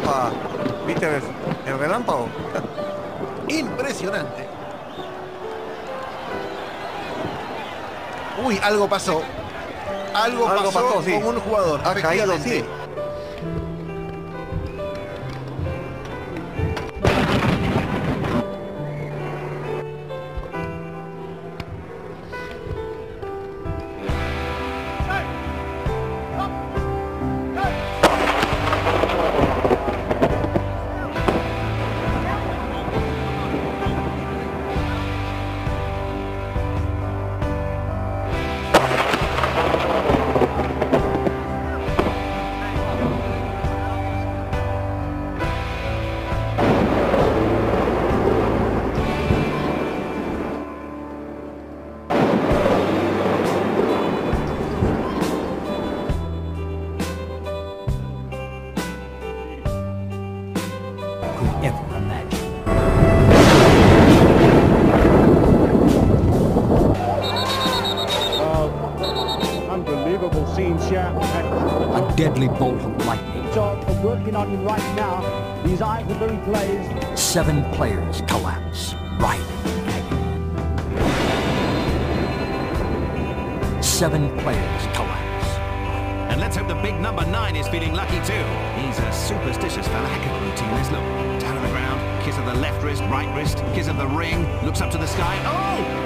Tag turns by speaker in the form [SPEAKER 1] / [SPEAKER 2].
[SPEAKER 1] ¡Apa! ¿Viste el relámpago? Impresionante. Uy, algo pasó. Algo pasó
[SPEAKER 2] sí.
[SPEAKER 1] con un jugador.
[SPEAKER 2] Ha caído,
[SPEAKER 1] Efectivamente.
[SPEAKER 2] sí.
[SPEAKER 3] Ever imagine.
[SPEAKER 4] Unbelievable scenes here.
[SPEAKER 3] A deadly bolt of lightning.
[SPEAKER 4] Job of working on him right now. His eyes are very glazed.
[SPEAKER 3] 7 players collapse, writhing in agony. 7 players collapse.
[SPEAKER 5] And let's hope the big number 9 is feeling lucky too. He's a superstitious fella. Heck of a routine, this look. Down on the ground, kiss of the left wrist, right wrist, kiss of the ring, looks up to the sky. Oh!